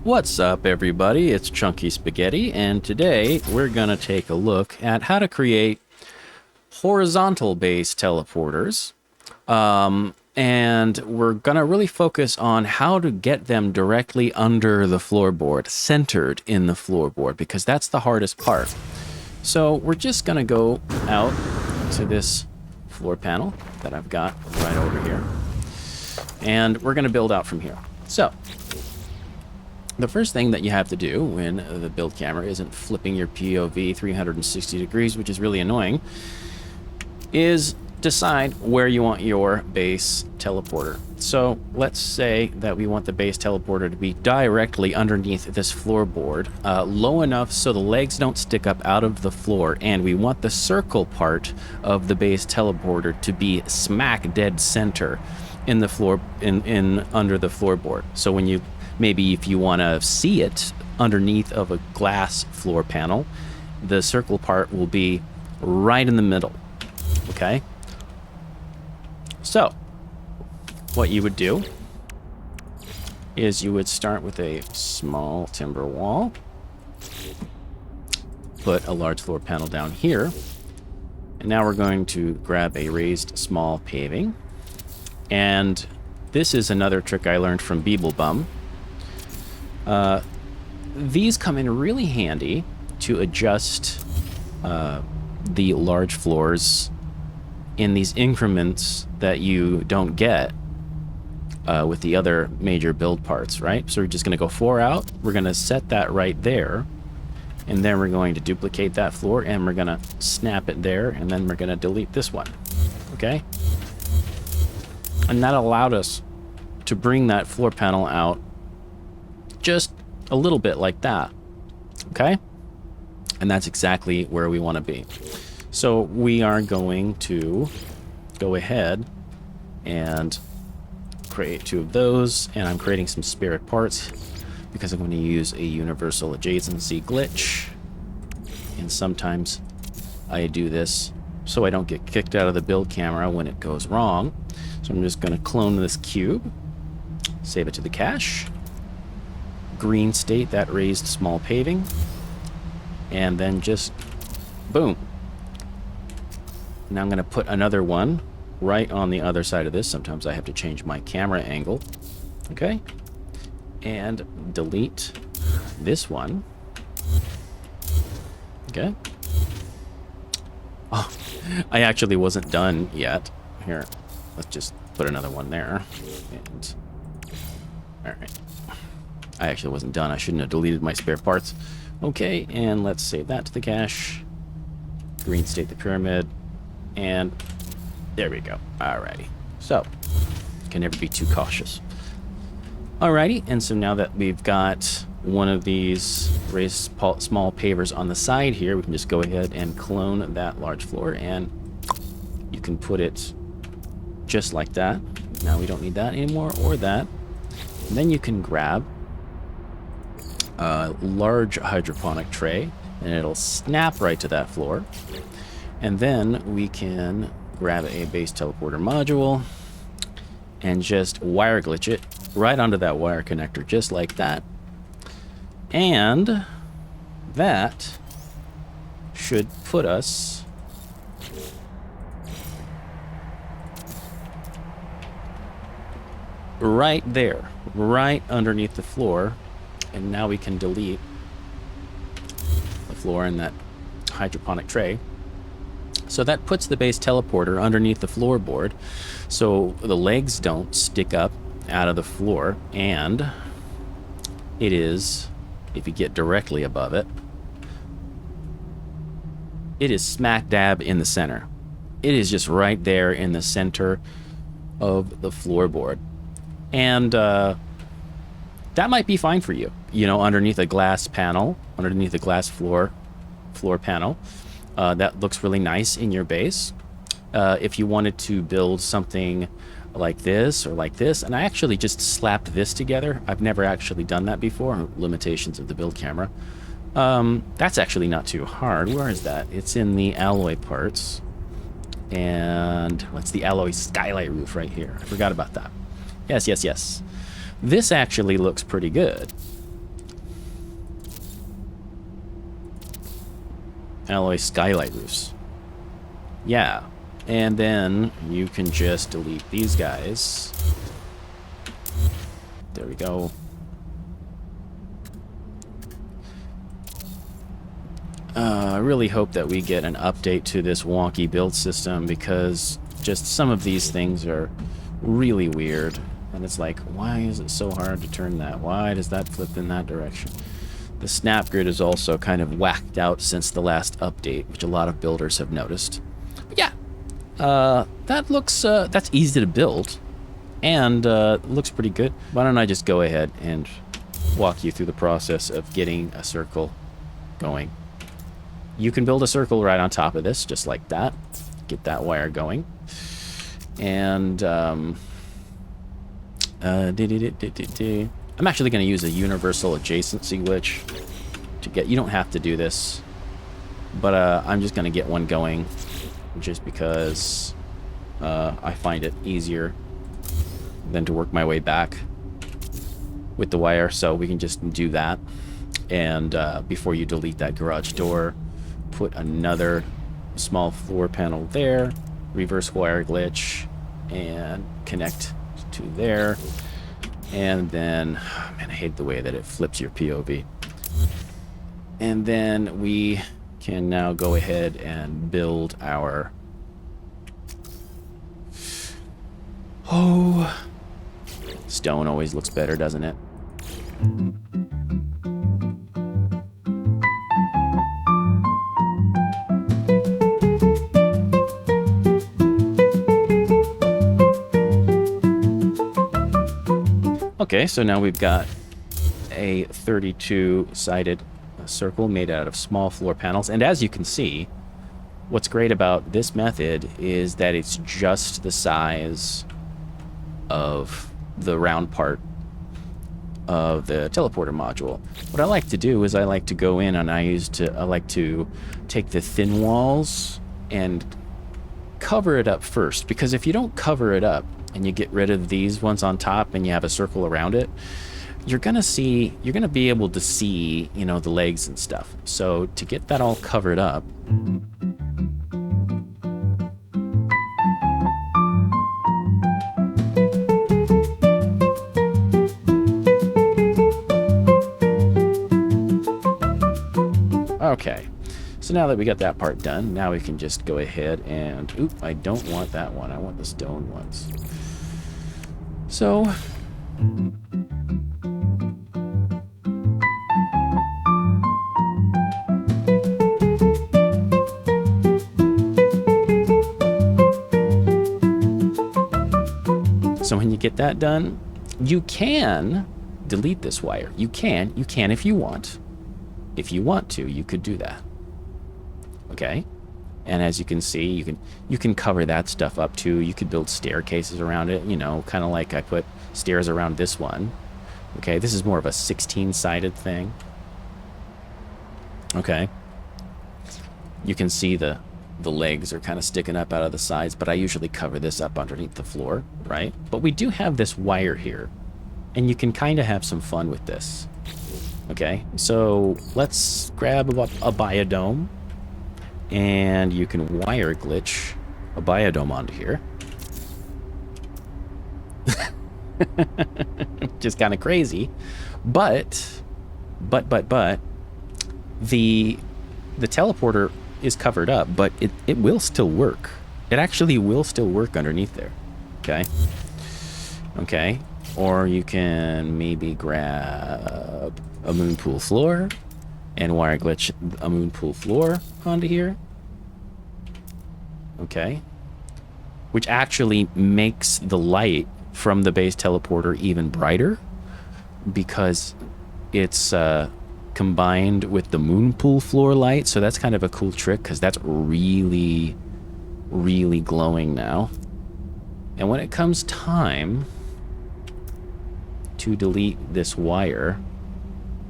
What's up, everybody? It's Chunky Spaghetti, and today we're gonna take a look at how to create horizontal base teleporters. And we're gonna really focus on how to get them directly under the floorboard, centered in the floorboard, because that's the hardest part. So we're just gonna go out to this floor panel that I've got right over here, and we're gonna build out from here. So the first thing that you have to do when the build camera isn't flipping your POV 360 degrees, which is really annoying, is decide where you want your base teleporter. So let's say that we want the base teleporter to be directly underneath this floorboard, low enough so the legs don't stick up out of the floor, and we want the circle part of the base teleporter to be smack dead center in the floor, in under the floorboard. So when you maybe if you want to see it underneath of a glass floor panel, the circle part will be right in the middle. Okay? So, what you would do is you would start with a small timber wall, put a large floor panel down here, and now we're going to grab a raised small paving. And this is another trick I learned from Beeblebum. These come in really handy to adjust the large floors in these increments that you don't get with the other major build parts, right? So we're just going to go 4 out. We're going to set that right there. And then we're going to duplicate that floor, and we're going to snap it there, and then we're going to delete this one. Okay? And that allowed us to bring that floor panel out just a little bit like that. Okay? And that's exactly where we want to be. So we are going to go ahead and create 2 of those, and I'm creating some spirit parts because I'm going to use a universal adjacency glitch. And sometimes I do this so I don't get kicked out of the build camera when it goes wrong. So I'm just going to clone this cube, save it to the cache, green state that raised small paving, and then just boom. Now I'm going to put another one right on the other side of this. Sometimes I have to change my camera angle. Okay? And delete this one. Okay? Oh, I actually wasn't done yet. Here, let's just put another one there. And alright. I actually wasn't done. I shouldn't have deleted my spare parts. Okay, and let's save that to the cache. Green state the pyramid. And there we go. Alrighty. So, can never be too cautious. Alrighty, and so now that we've got one of these raised small pavers on the side here, we can just go ahead and clone that large floor, and you can put it just like that. Now we don't need that anymore, or that. And then you can grab a large hydroponic tray, and it'll snap right to that floor. And then we can grab a base teleporter module and just wire glitch it right onto that wire connector, just like that. And that should put us right there, right underneath the floor. And now we can delete the floor and that hydroponic tray. So that puts the base teleporter underneath the floorboard, so the legs don't stick up out of the floor, and it is, if you get directly above it, it is smack dab in the center. It is just right there in the center of the floorboard. And that might be fine for you, you know, underneath a glass panel, underneath a glass floor panel. That looks really nice in your base. If you wanted to build something like this or like this, and I actually just slapped this together. I've never actually done that before. Limitations of the build camera. That's actually not too hard. Where is that? It's in the alloy parts. And what's the alloy skylight roof right here? I forgot about that. Yes. This actually looks pretty good. Alloy skylight roofs. Yeah. And then you can just delete these guys. There we go. I really hope that we get an update to this wonky build system, because just some of these things are really weird. And it's like, why is it so hard to turn that? Why does that flip in that direction? The snap grid is also kind of whacked out since the last update, which a lot of builders have noticed. But yeah, that looks, that's easy to build, and looks pretty good. Why don't I just go ahead and walk you through the process of getting a circle going. You can build a circle right on top of this, just like that. Get that wire going. And I'm actually going to use a universal adjacency glitch to get... You don't have to do this, but I'm just going to get one going just because I find it easier than to work my way back with the wire. So we can just do that. And before you delete that garage door, put another small floor panel there, reverse wire glitch, and connect to there. And then, oh man, I hate the way that it flips your POV. And then we can now go ahead and build our... Oh, stone always looks better, doesn't it? Okay, so now we've got a 32-sided circle made out of small floor panels. And as you can see, what's great about this method is that it's just the size of the round part of the teleporter module. What I like to do is I like to go in and I like to take the thin walls and cover it up first, because if you don't cover it up and you get rid of these ones on top and you have a circle around it, you're gonna be able to see, you know, the legs and stuff. So to get that all covered up, okay. So now that we got that part done, now we can just go ahead and... Oop, I don't want that one. I want the stone ones. So... So when you get that done, you can delete this wire. You can if you want. If you want to, you could do that. Okay, and as you can see, you can cover that stuff up too. You could build staircases around it, you know, kind of like I put stairs around this one. Okay, this is more of a 16-sided thing. Okay, you can see the legs are kind of sticking up out of the sides, but I usually cover this up underneath the floor, right? But we do have this wire here, and you can kind of have some fun with this. Okay, so let's grab a biodome. And you can wire glitch a biodome onto here. Just kind of crazy. But the teleporter is covered up, but it will still work. It actually will still work underneath there. Okay. Okay. Or you can maybe grab a moon pool floor and wire glitch a moon pool floor onto here. Okay. Which actually makes the light from the base teleporter even brighter, because it's combined with the moon pool floor light. So that's kind of a cool trick, because that's really, really glowing now. And when it comes time to delete this wire,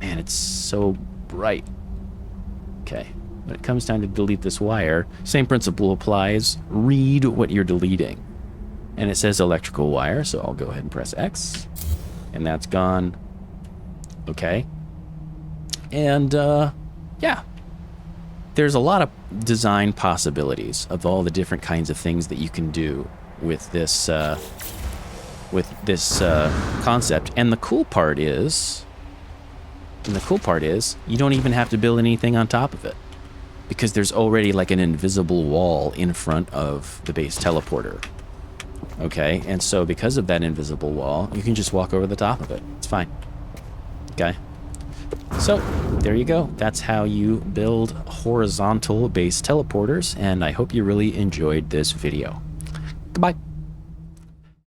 man, it's so bright. Okay, when it comes time to delete this wire, same principle applies. Read what you're deleting. And it says electrical wire, so I'll go ahead and press X. And that's gone. Okay. And, yeah. there's a lot of design possibilities of all the different kinds of things that you can do with this concept. And the cool part is you don't even have to build anything on top of it, because there's already like an invisible wall in front of the base teleporter. Okay, and so because of that invisible wall, you can just walk over the top of it. It's fine. Okay. So, there you go. That's how you build horizontal base teleporters, and I hope you really enjoyed this video. Goodbye.